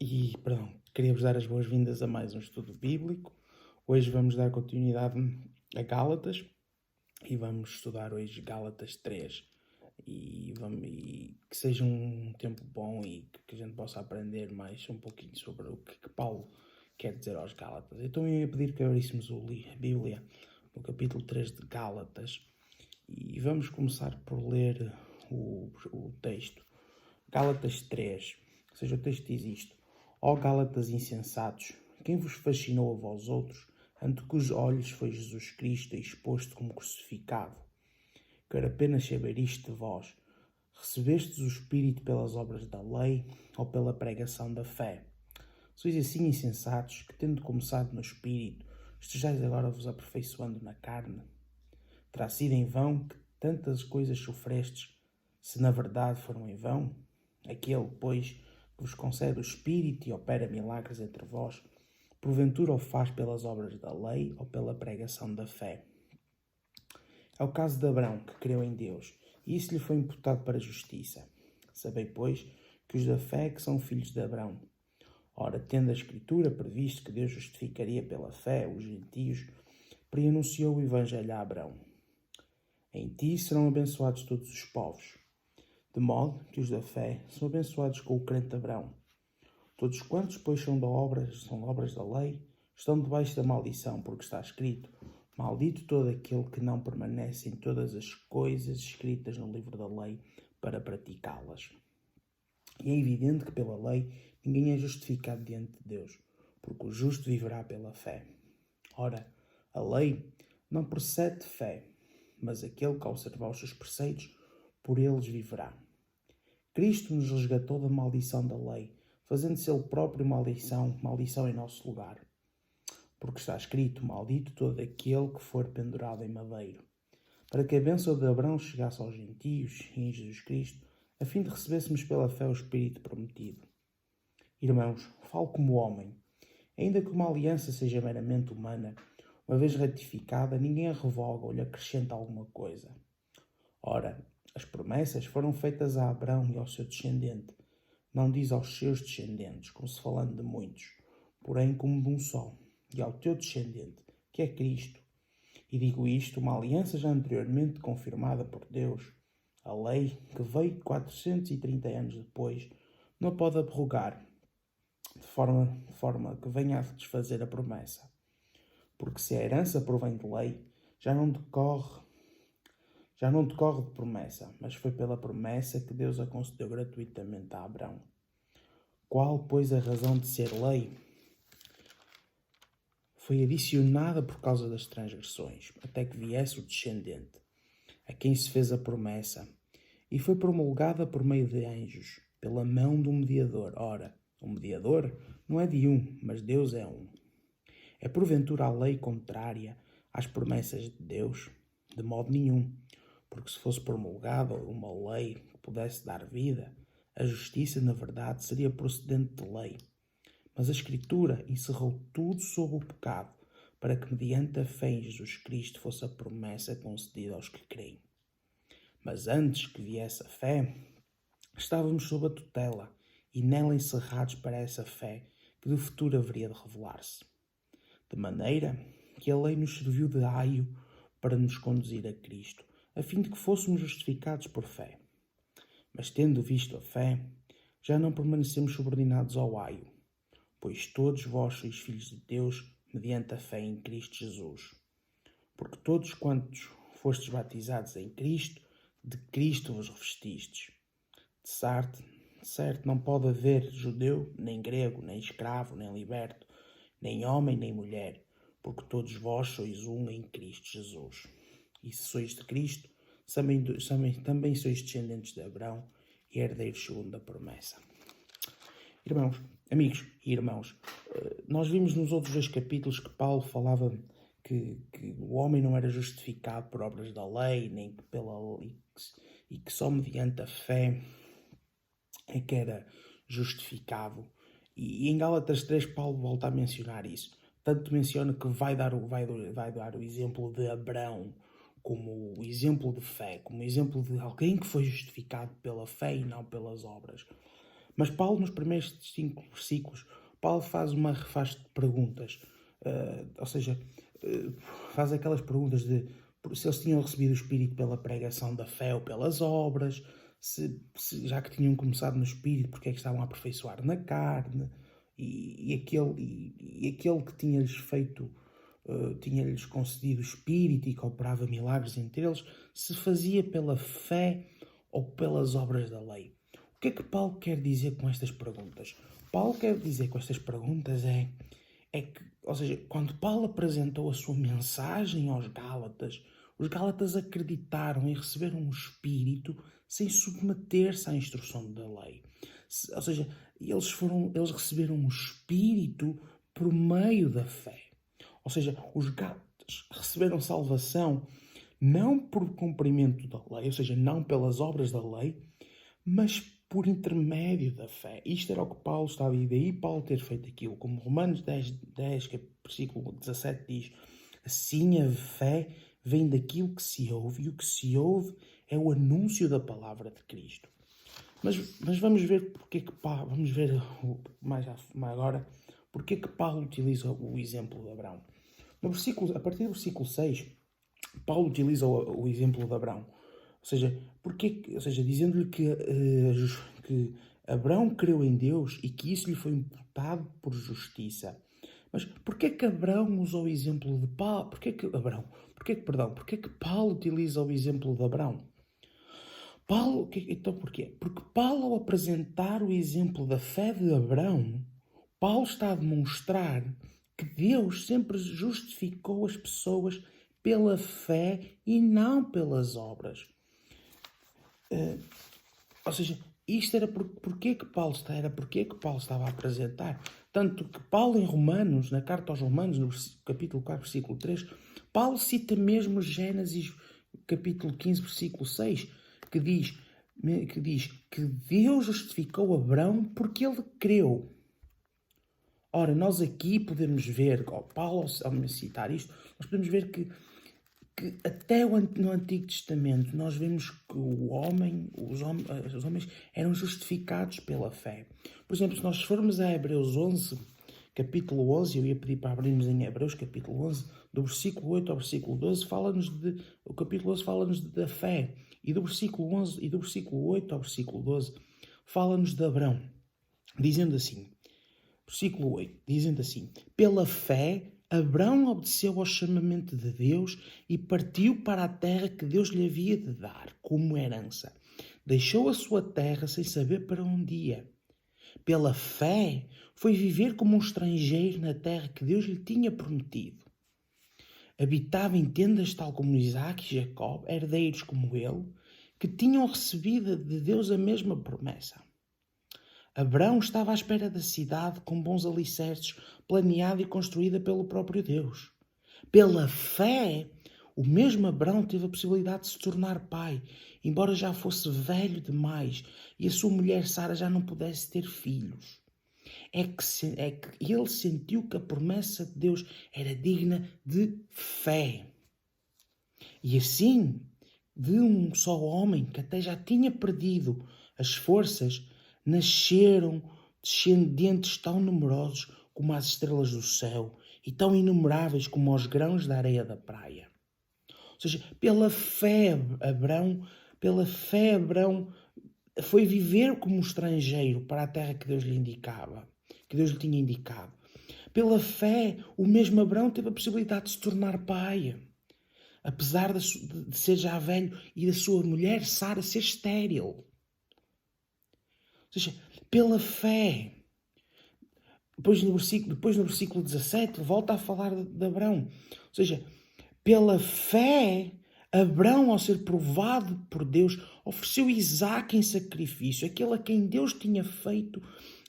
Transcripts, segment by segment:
Queria-vos dar as boas-vindas a mais um estudo bíblico. Hoje vamos dar continuidade a Gálatas e vamos estudar hoje Gálatas 3. E que seja um tempo bom e que a gente possa aprender mais um pouquinho sobre o que Paulo quer dizer aos Gálatas. Então eu ia pedir que abríssemos a Bíblia no capítulo 3 de Gálatas e vamos começar por ler o texto. Gálatas 3, ou seja, o texto diz isto: Ó Gálatas insensatos, quem vos fascinou a vós outros, ante cujos olhos foi Jesus Cristo exposto como crucificado? Quero apenas saber isto de vós: recebestes o Espírito pelas obras da lei ou pela pregação da fé? Sois assim insensatos que, tendo começado no Espírito, estejais agora vos aperfeiçoando na carne? Terá sido em vão que tantas coisas sofrestes, se na verdade foram em vão? Aquele, pois, que vos concede o Espírito e opera milagres entre vós, porventura o faz pelas obras da lei ou pela pregação da fé? É o caso de Abrão, que creu em Deus, e isso lhe foi imputado para a justiça. Sabei, pois, que os da fé é que são filhos de Abrão. Ora, tendo a Escritura previsto que Deus justificaria pela fé os gentios, preanunciou o Evangelho a Abrão. Em ti serão abençoados todos os povos. De modo que os da fé são abençoados com o crente Abrão. Todos quantos, pois, são obras da lei, estão debaixo da maldição, porque está escrito: maldito todo aquele que não permanece em todas as coisas escritas no livro da lei para praticá-las. E é evidente que pela lei ninguém é justificado diante de Deus, porque o justo viverá pela fé. Ora, a lei não procede de fé, mas aquele que observar os seus preceitos, por eles viverá. Cristo nos resgatou da maldição da lei, fazendo-se ele próprio maldição em nosso lugar. Porque está escrito: maldito todo aquele que for pendurado em madeiro, para que a bênção de Abraão chegasse aos gentios e em Jesus Cristo, a fim de recebêssemos pela fé o Espírito prometido. Irmãos, falo como homem. Ainda que uma aliança seja meramente humana, uma vez ratificada, ninguém a revoga ou lhe acrescenta alguma coisa. Ora, as promessas foram feitas a Abrão e ao seu descendente. Não diz aos seus descendentes, como se falando de muitos, porém como de um só, e ao teu descendente, que é Cristo. E digo isto, uma aliança já anteriormente confirmada por Deus. A lei, que veio 430 anos depois, não pode abrogar, de forma que venha a desfazer a promessa. Porque se a herança provém de lei, já não decorre de promessa, mas foi pela promessa que Deus a concedeu gratuitamente a Abrão. Qual, pois, a razão de ser lei? Foi adicionada por causa das transgressões, até que viesse o descendente, a quem se fez a promessa, e foi promulgada por meio de anjos, pela mão de um mediador. Ora, o mediador não é de um, mas Deus é um. É porventura a lei contrária às promessas de Deus? De modo nenhum, porque se fosse promulgada uma lei que pudesse dar vida, a justiça, na verdade, seria procedente de lei. Mas a Escritura encerrou tudo sob o pecado, para que mediante a fé em Jesus Cristo fosse a promessa concedida aos que creem. Mas antes que viesse a fé, estávamos sob a tutela e nela encerrados para essa fé que do futuro haveria de revelar-se. De maneira que a lei nos serviu de aio para nos conduzir a Cristo, a fim de que fôssemos justificados por fé. Mas tendo visto a fé, já não permanecemos subordinados ao aio, pois todos vós sois filhos de Deus mediante a fé em Cristo Jesus. Porque todos quantos fostes batizados em Cristo, de Cristo vos revestistes. De certo, não pode haver judeu, nem grego, nem escravo, nem liberto, nem homem, nem mulher, porque todos vós sois um em Cristo Jesus. E se sois de Cristo, também sois descendentes de Abraão e herdeiros segundo a promessa. Irmãos, amigos e irmãos, nós vimos nos outros 2 capítulos que Paulo falava que o homem não era justificado por obras da lei, nem e que só mediante a fé é que era justificado. E em Gálatas 3 Paulo volta a mencionar isso. Tanto menciona que vai dar o exemplo de Abrão como o exemplo de fé, como o exemplo de alguém que foi justificado pela fé e não pelas obras. Mas Paulo, nos primeiros 5 versículos, Paulo faz perguntas, ou seja, faz aquelas perguntas de se eles tinham recebido o Espírito pela pregação da fé ou pelas obras, já que tinham começado no Espírito, porque é que estavam a aperfeiçoar na carne, e aquele que tinha-lhes feito, tinha-lhes concedido o Espírito e que operava milagres entre eles, se fazia pela fé ou pelas obras da lei. O que é que Paulo quer dizer com estas perguntas? Paulo quer dizer com estas perguntas é que, ou seja, quando Paulo apresentou a sua mensagem aos Gálatas, os Gálatas acreditaram e receberam o Espírito sem submeter-se à instrução da lei. Ou seja, eles receberam o Espírito por meio da fé. Ou seja, os Gálatas receberam salvação não por cumprimento da lei, ou seja, não pelas obras da lei, mas por intermédio da fé. Isto era o que Paulo estava, e daí Paulo ter feito aquilo, como Romanos 10, versículo 17 diz: assim a fé vem daquilo que se ouve, e o que se ouve é o anúncio da palavra de Cristo. Mas vamos ver porque que Paulo, vamos ver mais agora, porque que Paulo utiliza o exemplo de Abraão. A partir do versículo 6, Paulo utiliza o exemplo de Abraão. Ou seja, dizendo-lhe que Abraão creu em Deus e que isso lhe foi imputado por justiça. Mas porquê que Abraão usou o exemplo de Paulo? Porquê que Paulo utiliza o exemplo de Abraão? Então porquê? Porque Paulo, ao apresentar o exemplo da fé de Abraão, Paulo está a demonstrar que Deus sempre justificou as pessoas pela fé e não pelas obras. Ou seja, isto era porque que Paulo estava a apresentar. Tanto que Paulo em Romanos, na carta aos Romanos, no capítulo 4, versículo 3, Paulo cita mesmo Gênesis capítulo 15, versículo 6, que diz que Deus justificou Abraão porque ele creu. Ora, nós aqui podemos ver, Paulo ao me citar isto, nós podemos ver que até no Antigo Testamento nós vemos que os homens eram justificados pela fé. Por exemplo, se nós formos a Hebreus 11, capítulo 11, eu ia pedir para abrirmos em Hebreus, capítulo 11, do versículo 8 ao versículo 12, o capítulo 11 fala-nos da fé, e do versículo 11 e do versículo 8 ao versículo 12 fala-nos de Abraão, dizendo assim, versículo 8, dizendo assim: pela fé Abraão obedeceu ao chamamento de Deus e partiu para a terra que Deus lhe havia de dar como herança. Deixou a sua terra sem saber para onde ia. Pela fé foi viver como um estrangeiro na terra que Deus lhe tinha prometido. Habitava em tendas tal como Isaac e Jacó, herdeiros como ele, que tinham recebido de Deus a mesma promessa. Abraão estava à espera da cidade com bons alicerces, planeada e construída pelo próprio Deus. Pela fé, o mesmo Abraão teve a possibilidade de se tornar pai, embora já fosse velho demais e a sua mulher Sara já não pudesse ter filhos. É que ele sentiu que a promessa de Deus era digna de fé. E assim, de um só homem que até já tinha perdido as forças, nasceram descendentes tão numerosos como as estrelas do céu e tão inumeráveis como os grãos da areia da praia. Ou seja, pela fé Abraão foi viver como um estrangeiro para a terra que Deus lhe indicava, que Deus lhe tinha indicado. Pela fé, o mesmo Abraão teve a possibilidade de se tornar pai, apesar de ser já velho e da sua mulher Sara ser estéril. Ou seja, pela fé. Depois no versículo 17, volta a falar de Abraão. Ou seja, pela fé, Abraão, ao ser provado por Deus, ofereceu Isaque em sacrifício. Aquele a quem Deus tinha feito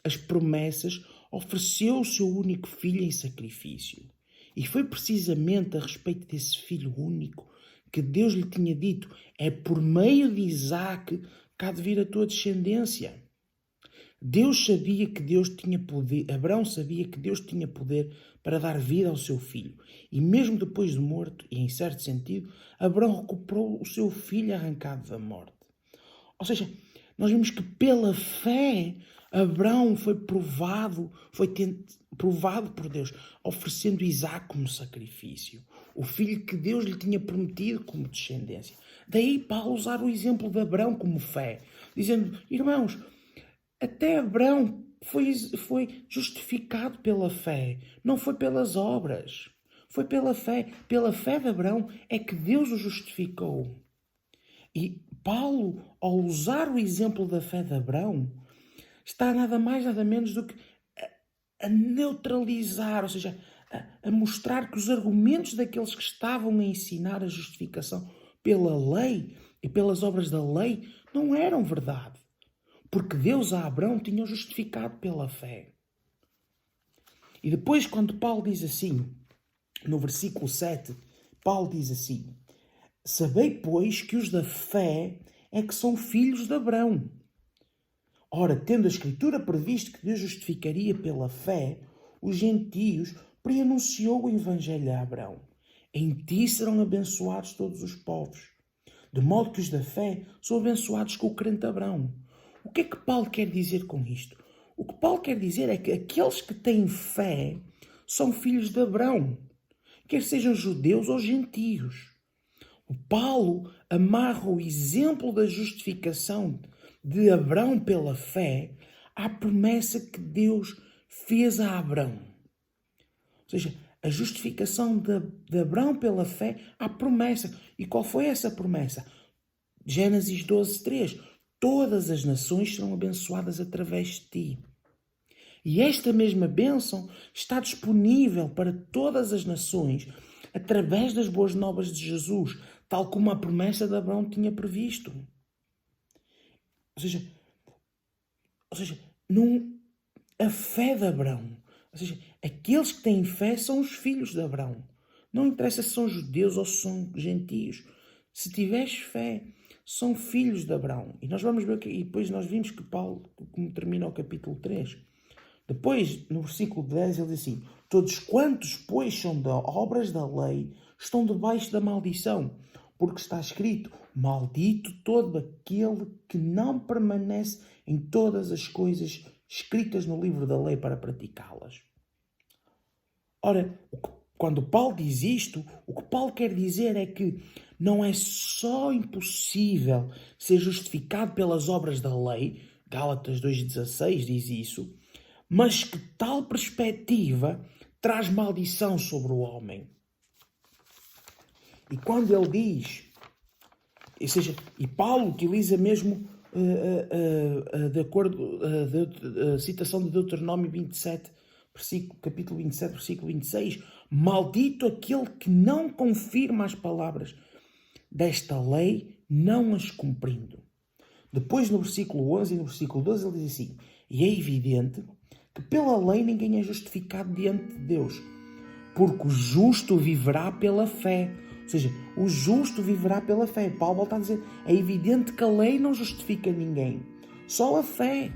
as promessas, ofereceu o seu único filho em sacrifício. E foi precisamente a respeito desse filho único que Deus lhe tinha dito: é por meio de Isaque que há de vir a tua descendência. Deus sabia que Deus tinha poder, Abraão sabia que Deus tinha poder para dar vida ao seu filho. E mesmo depois de morto, e em certo sentido, Abraão recuperou o seu filho arrancado da morte. Ou seja, nós vemos que pela fé, Abraão foi provado por Deus, oferecendo Isaque como sacrifício, o filho que Deus lhe tinha prometido como descendência. Daí Paulo usar o exemplo de Abraão como fé, dizendo, irmãos, até Abraão foi justificado pela fé, não foi pelas obras. Foi pela fé. Pela fé de Abraão é que Deus o justificou. E Paulo, ao usar o exemplo da fé de Abraão, está nada mais, nada menos do que a neutralizar, ou seja, a mostrar que os argumentos daqueles que estavam a ensinar a justificação pela lei e pelas obras da lei não eram verdade. Porque Deus a Abraão tinha justificado pela fé. E depois, quando Paulo diz assim, no versículo 7, Paulo diz assim, sabei, pois, que os da fé é que são filhos de Abraão. Ora, tendo a Escritura previsto que Deus justificaria pela fé os gentios, preanunciou o Evangelho a Abraão. Em ti serão abençoados todos os povos. De modo que os da fé são abençoados com o crente Abraão. O que é que Paulo quer dizer com isto? O que Paulo quer dizer é que aqueles que têm fé são filhos de Abraão, quer sejam judeus ou gentios. O Paulo amarra o exemplo da justificação de Abraão pela fé à promessa que Deus fez a Abraão. Ou seja, a justificação de Abraão pela fé à promessa. E qual foi essa promessa? Gênesis 12:3. Todas as nações serão abençoadas através de ti. E esta mesma bênção está disponível para todas as nações através das boas novas de Jesus, tal como a promessa de Abraão tinha previsto. Ou seja, a fé de Abraão, ou seja, aqueles que têm fé são os filhos de Abraão. Não interessa se são judeus ou se são gentios. Se tiveres fé, são filhos de Abraão. E nós vamos ver que, e depois nós vimos que Paulo, como termina o capítulo 3, depois, no versículo 10, ele diz assim, todos quantos, pois, são de obras da lei, estão debaixo da maldição, porque está escrito, maldito todo aquele que não permanece em todas as coisas escritas no livro da lei para praticá-las. Ora, quando Paulo diz isto, o que Paulo quer dizer é que não é só impossível ser justificado pelas obras da lei, Gálatas 2,16 diz isso, mas que tal perspectiva traz maldição sobre o homem. E quando ele diz, ou seja, e Paulo utiliza mesmo de acordo a citação de Deuteronômio 27, capítulo 27, versículo 26, maldito aquele que não confirma as palavras desta lei, não as cumprindo. Depois, no versículo 11 e no versículo 12, ele diz assim, e é evidente que pela lei ninguém é justificado diante de Deus, porque o justo viverá pela fé. Ou seja, o justo viverá pela fé. Paulo volta a dizer, é evidente que a lei não justifica ninguém, só a fé.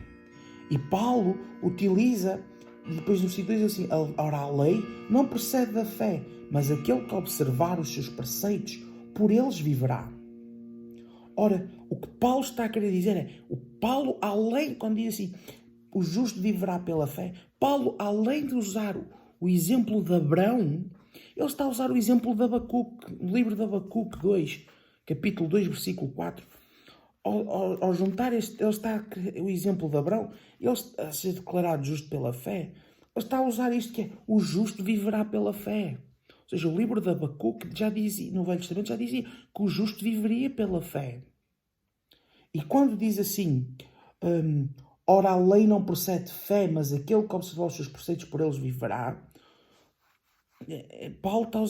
E Paulo utiliza, depois no versículo diz assim, ora a lei não procede da fé, mas aquele que observar os seus preceitos, por eles viverá. Ora, o que Paulo está a querer dizer é, o Paulo, além, quando diz assim, o justo viverá pela fé, Paulo, além de usar o exemplo de Abraão, ele está a usar o exemplo de Abacuque, no livro de Abacuque 2, capítulo 2, versículo 4. Ao juntar ele está o exemplo de Abraão, ele a ser declarado justo pela fé, ele está a usar isto que é, o justo viverá pela fé. Ou seja, o livro de Abacuque já dizia, no Velho Testamento já dizia que o justo viveria pela fé. E quando diz assim, ora a lei não procede de fé, mas aquele que observar os seus preceitos por eles viverá, Paulo está a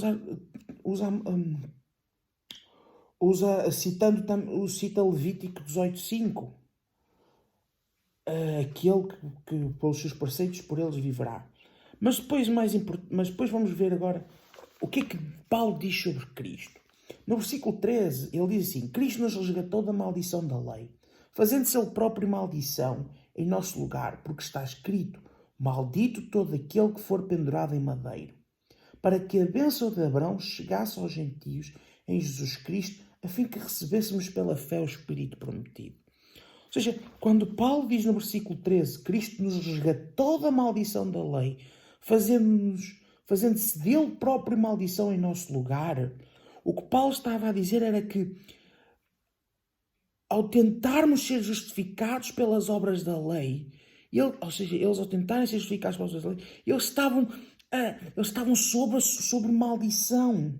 usar, cita Levítico 18:5, aquele que pelos seus preceitos por eles viverá. Mas depois vamos ver agora o que é que Paulo diz sobre Cristo. No versículo 13, ele diz assim, Cristo nos resgatou da maldição da lei, fazendo-se ele próprio maldição em nosso lugar, porque está escrito, maldito todo aquele que for pendurado em madeiro, para que a bênção de Abraão chegasse aos gentios em Jesus Cristo, a fim que recebêssemos pela fé o Espírito prometido. Ou seja, quando Paulo diz no versículo 13, Cristo nos resgatou da maldição da lei, fazendo-se dele próprio maldição em nosso lugar, o que Paulo estava a dizer era que, ao tentarmos ser justificados pelas obras da lei, ou seja, eles ao tentarem ser justificados pelas obras da lei, eles estavam sobre maldição.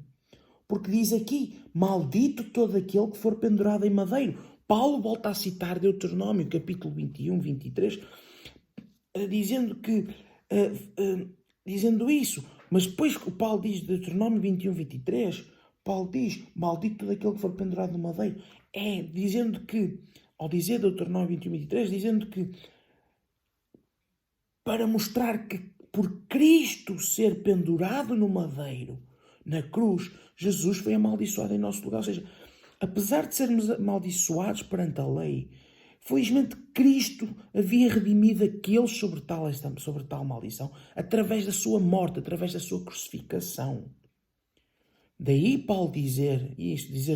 Porque diz aqui, maldito todo aquele que for pendurado em madeiro. Paulo volta a citar Deuteronômio, capítulo 21, 23, dizendo isso. Mas depois que o Paulo diz Deuteronômio 21, 23, Paulo diz, maldito todo aquele que for pendurado no madeiro. Dizendo que, ao dizer Deuteronômio 21, 23, dizendo que, para mostrar que por Cristo ser pendurado no madeiro, na cruz, Jesus foi amaldiçoado em nosso lugar. Ou seja, apesar de sermos amaldiçoados perante a lei, felizmente Cristo havia redimido aqueles sobre tal maldição através da sua morte, através da sua crucificação. Daí Paulo dizer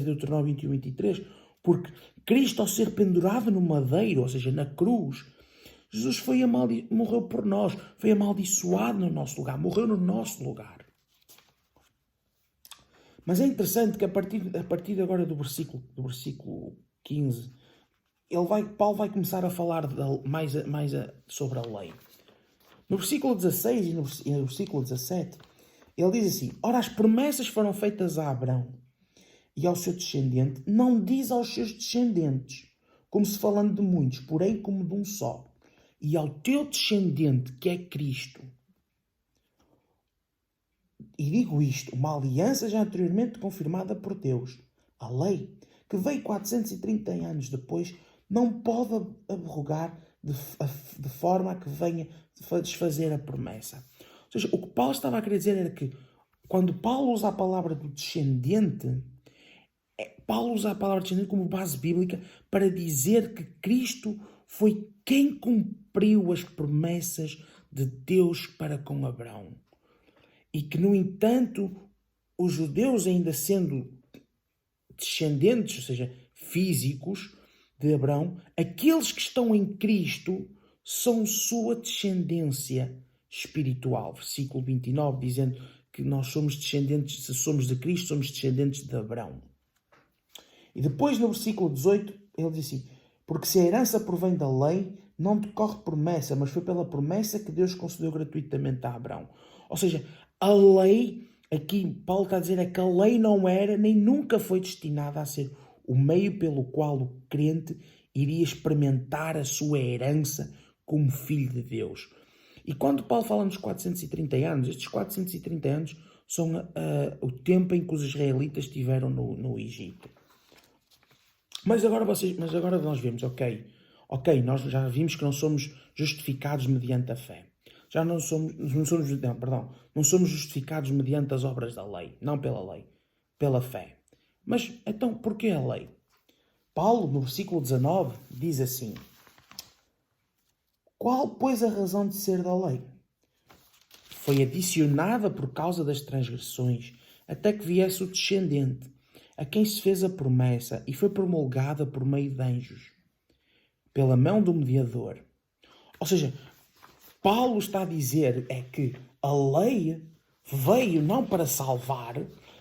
Deuteronômio 21, 23, porque Cristo, ao ser pendurado no madeiro, ou seja, na cruz, Jesus morreu por nós, foi amaldiçoado no nosso lugar, morreu no nosso lugar. Mas é interessante que a partir agora do versículo 15, Paulo vai começar a falar mais sobre a lei. No versículo 16 e no versículo 17, ele diz assim, ora, as promessas foram feitas a Abrão e ao seu descendente, não diz aos seus descendentes, como se falando de muitos, porém como de um só, e ao teu descendente, que é Cristo. E digo isto, uma aliança já anteriormente confirmada por Deus. A lei, que veio 430 anos depois, não pode abrogar de forma a que venha desfazer a promessa. Ou seja, o que Paulo estava a querer dizer era que, quando Paulo usa a palavra do descendente, Paulo usa a palavra descendente como base bíblica para dizer que Cristo foi quem cumpriu as promessas de Deus para com Abraão. E que, no entanto, os judeus, ainda sendo descendentes, ou seja, físicos de Abraão, aqueles que estão em Cristo são sua descendência espiritual. Versículo 29, dizendo que nós somos descendentes, se somos de Cristo, somos descendentes de Abraão. E depois, no versículo 18, ele diz assim, porque se a herança provém da lei, não decorre promessa, mas foi pela promessa que Deus concedeu gratuitamente a Abraão. Ou seja, a lei, aqui Paulo está a dizer, é que a lei não era nem nunca foi destinada a ser o meio pelo qual o crente iria experimentar a sua herança como filho de Deus. E quando Paulo fala nos 430 anos, estes 430 anos são o tempo em que os israelitas estiveram no Egito. Mas agora nós vemos, ok, nós já vimos que não somos justificados mediante a fé. Não somos justificados mediante as obras da lei, não pela lei, pela fé. Mas então, porquê a lei? Paulo, no versículo 19, diz assim, qual, pois, a razão de ser da lei? Foi adicionada por causa das transgressões, até que viesse o descendente, a quem se fez a promessa, e foi promulgada por meio de anjos, pela mão do mediador. Ou seja, Paulo está a dizer é que a lei veio não para salvar,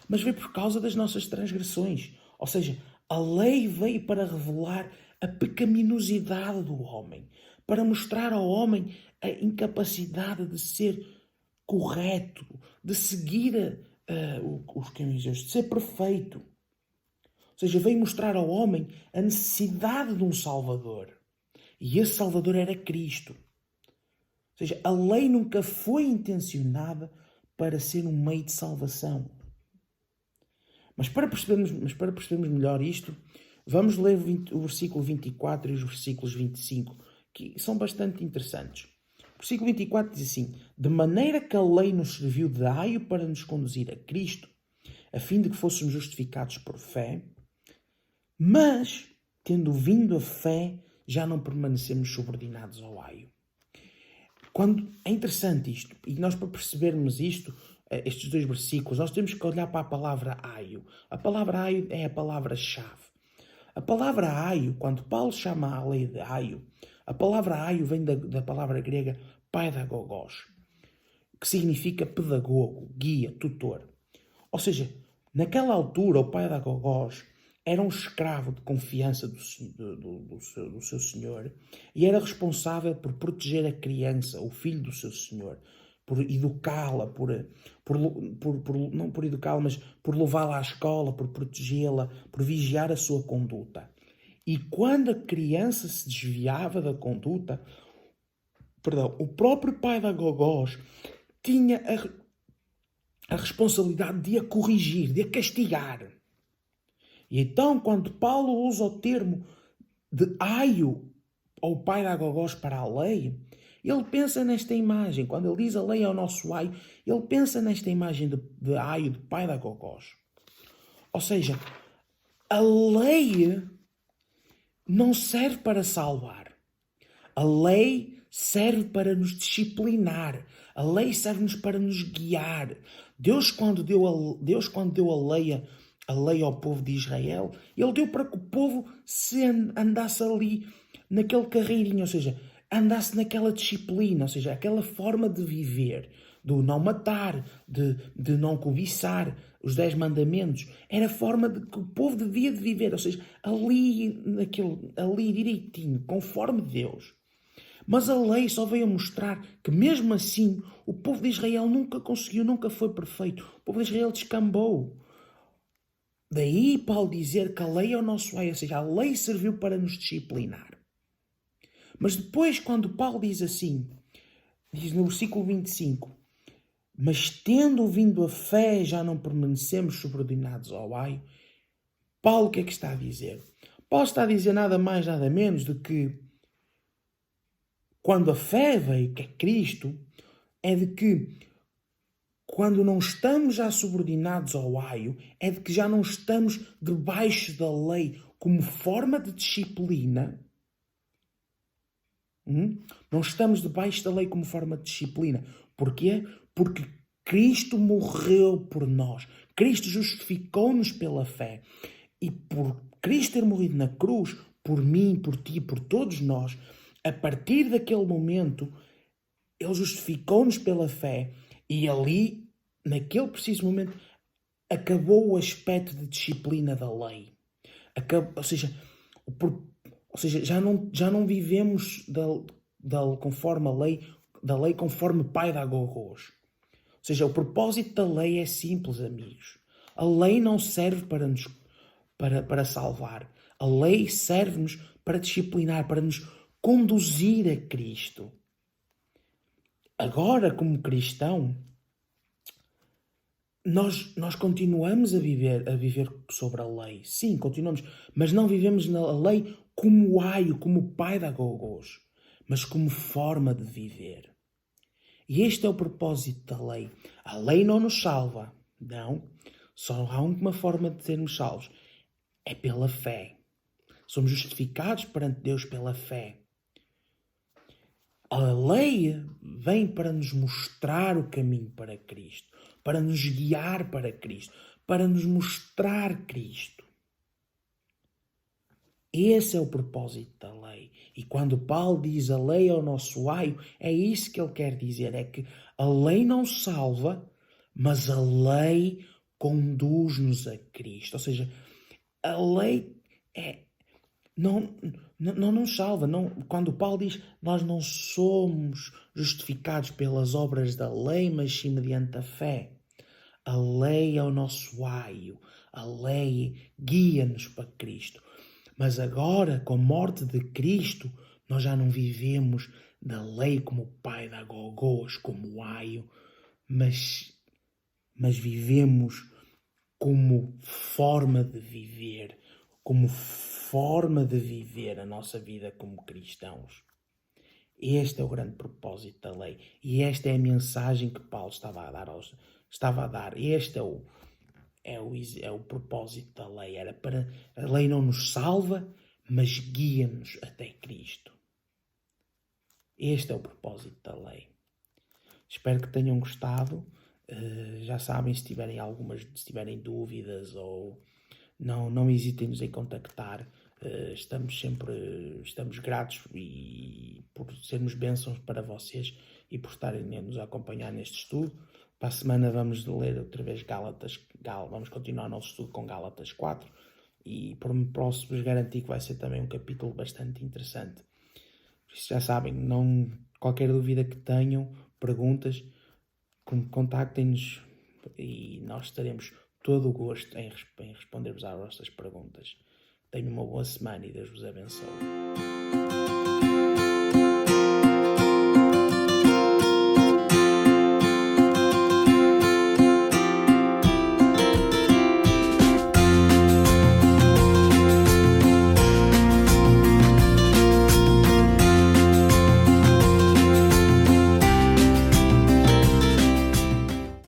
mas veio por causa das nossas transgressões. Ou seja, a lei veio para revelar a pecaminosidade do homem, para mostrar ao homem a incapacidade de ser correto, de seguir os caminhos de Deus, de ser perfeito. Ou seja, veio mostrar ao homem a necessidade de um Salvador. E esse Salvador era Cristo. Ou seja, a lei nunca foi intencionada para ser um meio de salvação. Mas para percebermos melhor isto, vamos ler o versículo 24 e os versículos 25, que são bastante interessantes. O versículo 24 diz assim, de maneira que a lei nos serviu de aio para nos conduzir a Cristo, a fim de que fôssemos justificados por fé, mas, tendo vindo a fé, já não permanecemos subordinados ao aio. É interessante isto, e nós, para percebermos isto, estes dois versículos, nós temos que olhar para a palavra aio. A palavra aio é a palavra-chave. A palavra aio, quando Paulo chama a lei de aio, a palavra aio vem da palavra grega paidagogos, que significa pedagogo, guia, tutor. Ou seja, naquela altura o paidagogos era um escravo de confiança do seu senhor e era responsável por proteger a criança, o filho do seu senhor, por educá-la, não por educá-la, mas por levá-la à escola, por protegê-la, por vigiar a sua conduta. E quando a criança se desviava da conduta, o próprio paidagogos tinha a responsabilidade de a corrigir, de a castigar. E então, quando Paulo usa o termo de aio ou paidagogos para a lei, ele pensa nesta imagem. Quando ele diz a lei é o nosso aio, ele pensa nesta imagem de aio, de paidagogos. Ou seja, a lei não serve para salvar. A lei serve para nos disciplinar. A lei serve-nos para nos guiar. Deus, quando deu a lei ao povo de Israel, ele deu para que o povo andasse ali naquele carreirinho, ou seja, andasse naquela disciplina, ou seja, aquela forma de viver, do não matar, de não cobiçar, os 10 mandamentos, era a forma de que o povo devia de viver, ou seja, ali direitinho, conforme Deus. Mas a lei só veio mostrar que mesmo assim o povo de Israel nunca conseguiu, nunca foi perfeito. O povo de Israel descambou. Daí Paulo dizer que a lei é o nosso aio, ou seja, a lei serviu para nos disciplinar. Mas depois, quando Paulo diz assim, diz no versículo 25, mas tendo vindo a fé já não permanecemos subordinados ao aio, Paulo o que é que está a dizer? Paulo está a dizer nada mais, nada menos do que quando a fé veio, que é Cristo, é de que quando não estamos já subordinados ao aio, é de que já não estamos debaixo da lei como forma de disciplina. Não estamos debaixo da lei como forma de disciplina. Porquê? Porque Cristo morreu por nós. Cristo justificou-nos pela fé. E por Cristo ter morrido na cruz, por mim, por ti, por todos nós, a partir daquele momento, Ele justificou-nos pela fé e ali, naquele preciso momento, acabou o aspecto de disciplina da lei. Ou seja, já não vivemos conforme a lei, da lei conforme paidagogos. Ou seja, o propósito da lei é simples, amigos. A lei não serve para salvar. A lei serve-nos para disciplinar, para nos conduzir a Cristo. Agora, como cristão, nós continuamos a viver sobre a lei. Sim, continuamos, mas não vivemos na lei como aio, como paidagogos, mas como forma de viver. E este é o propósito da lei. A lei não nos salva, não. Só há uma forma de sermos salvos. É pela fé. Somos justificados perante Deus pela fé. A lei vem para nos mostrar o caminho para Cristo, para nos guiar para Cristo, para nos mostrar Cristo. Esse é o propósito da lei. E quando Paulo diz a lei é o nosso aio, é isso que ele quer dizer, é que a lei não salva, mas a lei conduz-nos a Cristo. Ou seja, a lei não nos salva. Não, quando Paulo diz nós não somos justificados pelas obras da lei, mas sim mediante a fé. A lei é o nosso aio. A lei guia-nos para Cristo. Mas agora, com a morte de Cristo, nós já não vivemos da lei como paidagogos, como aio, mas vivemos como forma de viver, a nossa vida como cristãos. Este é o grande propósito da lei. E esta é a mensagem que Paulo estava a dar. Este é o propósito da lei. A lei não nos salva, mas guia-nos até Cristo. Este é o propósito da lei. Espero que tenham gostado. Já sabem, se tiverem dúvidas ou não hesitem-nos em contactar. estamos gratos e por sermos bênçãos para vocês e por estarem a nos acompanhar neste estudo. Para a semana vamos ler outra vez vamos continuar o nosso estudo com Gálatas 4 e posso-vos garantir que vai ser também um capítulo bastante interessante. Por isso já sabem, qualquer dúvida que tenham, perguntas, contactem-nos e nós teremos todo o gosto em responder-vos às vossas perguntas. Tenham uma boa semana e Deus vos abençoe.